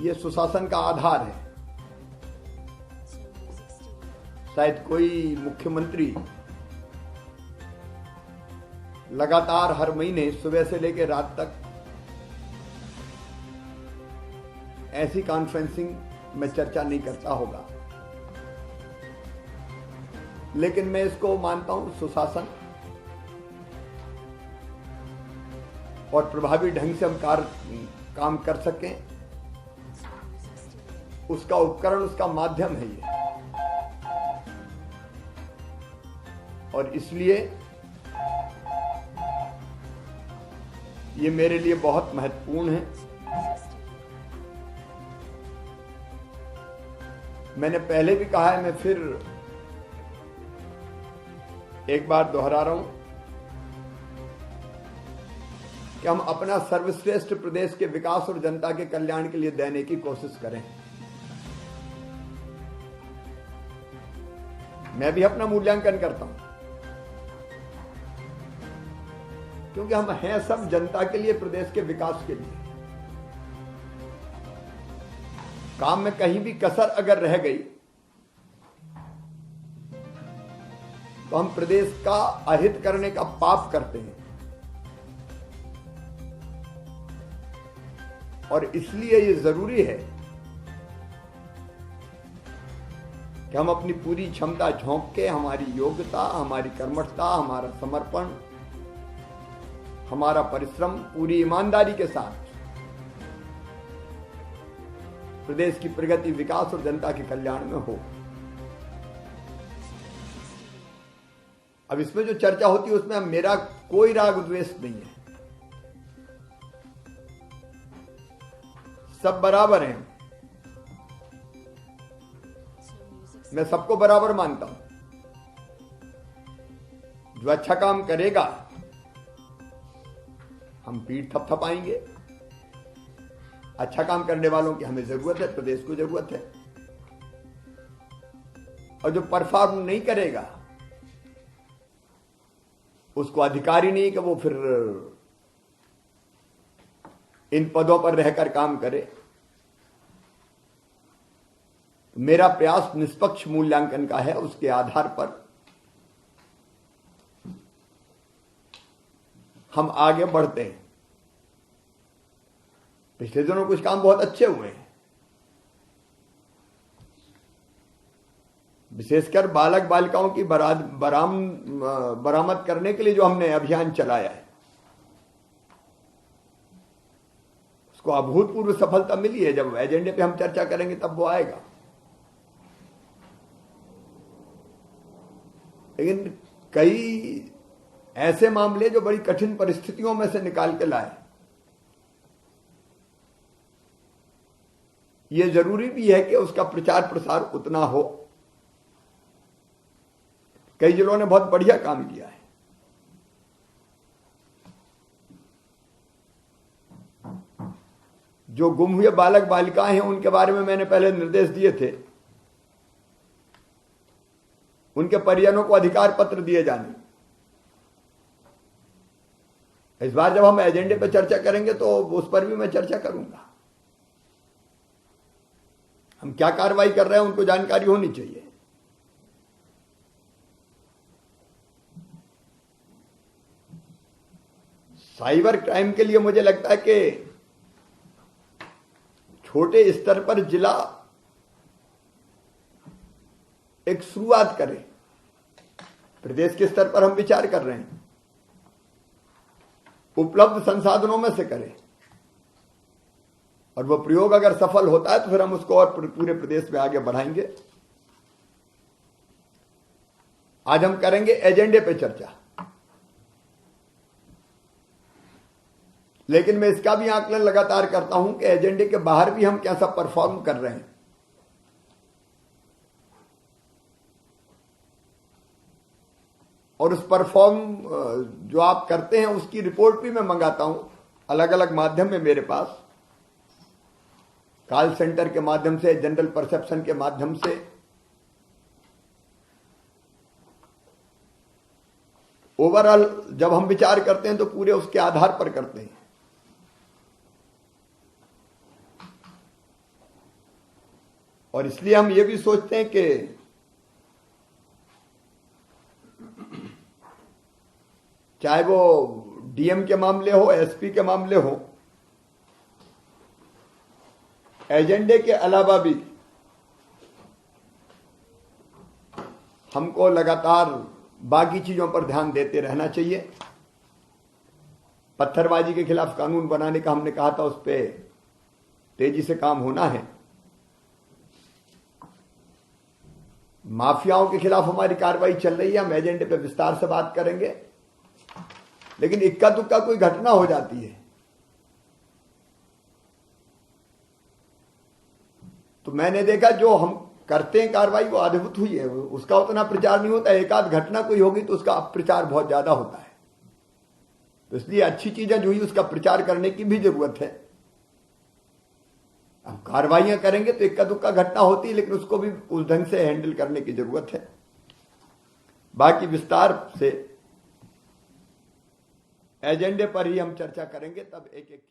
ये सुशासन का आधार है। शायद कोई मुख्यमंत्री लगातार हर महीने सुबह से लेकर रात तक ऐसी कॉन्फ्रेंसिंग में चर्चा नहीं करता होगा, लेकिन मैं इसको मानता हूं सुशासन और प्रभावी ढंग से हम काम कर सकें, उसका उपकरण, उसका माध्यम है ये। और इसलिए ये मेरे लिए बहुत महत्वपूर्ण है। मैंने पहले भी कहा है, मैं फिर एक बार दोहरा रहा हूं कि हम अपना सर्वश्रेष्ठ प्रदेश के विकास और जनता के कल्याण के लिए देने की कोशिश करें। मैं भी अपना मूल्यांकन करता हूं, क्योंकि हम हैं सब जनता के लिए, प्रदेश के विकास के लिए। काम में कहीं भी कसर अगर रह गई तो हम प्रदेश का अहित करने का पाप करते हैं। और इसलिए ये जरूरी है कि हम अपनी पूरी क्षमता झोंक के, हमारी योग्यता, हमारी कर्मठता, हमारा समर्पण, हमारा परिश्रम पूरी ईमानदारी के साथ प्रदेश की प्रगति, विकास और जनता के कल्याण में हो। अब इसमें जो चर्चा होती है उसमें मेरा कोई राग द्वेष नहीं है, सब बराबर हैं। मैं सबको बराबर मानता हूं। जो अच्छा काम करेगा हम पीठ थपथपाएंगे। अच्छा काम करने वालों की हमें जरूरत है, प्रदेश को जरूरत है। और जो परफॉर्म नहीं करेगा उसको अधिकार ही नहीं कि वो फिर इन पदों पर रहकर काम करे। मेरा प्रयास निष्पक्ष मूल्यांकन का है, उसके आधार पर हम आगे बढ़ते हैं। पिछले दिनों कुछ काम बहुत अच्छे हुए हैं, विशेषकर बालक बालिकाओं की बरामद करने के लिए जो हमने अभियान चलाया है, उसको अभूतपूर्व सफलता मिली है। जब एजेंडे पे हम चर्चा करेंगे तब वो आएगा। लेकिन कई ऐसे मामले जो बड़ी कठिन परिस्थितियों में से निकाल के लाए, ये जरूरी भी है कि उसका प्रचार प्रसार उतना हो। कई जिलों ने बहुत बढ़िया काम किया है। जो गुम हुए बालक बालिकाएं हैं उनके बारे में मैंने पहले निर्देश दिए थे, उनके परिजनों को अधिकार पत्र दिए जाने। इस बार जब हम एजेंडे पर चर्चा करेंगे तो उस पर भी मैं चर्चा करूंगा। हम क्या कार्रवाई कर रहे हैं उनको जानकारी होनी चाहिए। साइबर क्राइम के लिए मुझे लगता है कि छोटे स्तर पर जिला एक शुरुआत करे। प्रदेश के स्तर पर हम विचार कर रहे हैं, उपलब्ध संसाधनों में से करें, और वो प्रयोग अगर सफल होता है तो फिर हम उसको और पूरे प्रदेश में आगे बढ़ाएंगे। आज हम करेंगे एजेंडे पे चर्चा, लेकिन मैं इसका भी आकलन लगातार करता हूं कि एजेंडे के बाहर भी हम कैसा परफॉर्म कर रहे हैं। और उस परफॉर्म जो आप करते हैं उसकी रिपोर्ट भी मैं मंगाता हूं अलग अलग माध्यम में। मेरे पास कॉल सेंटर के माध्यम से, जनरल परसेप्शन के माध्यम से, ओवरऑल जब हम विचार करते हैं तो पूरे उसके आधार पर करते हैं। और इसलिए हम ये भी सोचते हैं कि चाहे वो डीएम के मामले हो, एसपी के मामले हो, एजेंडे के अलावा भी हमको लगातार बाकी चीजों पर ध्यान देते रहना चाहिए। पत्थरबाजी के खिलाफ कानून बनाने का हमने कहा था, उस पर तेजी से काम होना है। माफियाओं के खिलाफ हमारी कार्रवाई चल रही है, हम एजेंडे पे विस्तार से बात करेंगे। लेकिन इक्का दुक्का कोई घटना हो जाती है तो मैंने देखा जो हम करते हैं कार्रवाई वो अद्भुत हुई है, उसका उतना प्रचार नहीं होता। एक आध घटना कोई होगी तो उसका प्रचार बहुत ज्यादा होता है। तो इसलिए अच्छी चीजें जो हुई उसका प्रचार करने की भी जरूरत है। हम कार्रवाइयां करेंगे तो इक्का दुक्का घटना होती है, लेकिन उसको भी उस ढंग से हैंडल करने की जरूरत है। बाकी विस्तार से एजेंडे पर ही हम चर्चा करेंगे, तब एक एक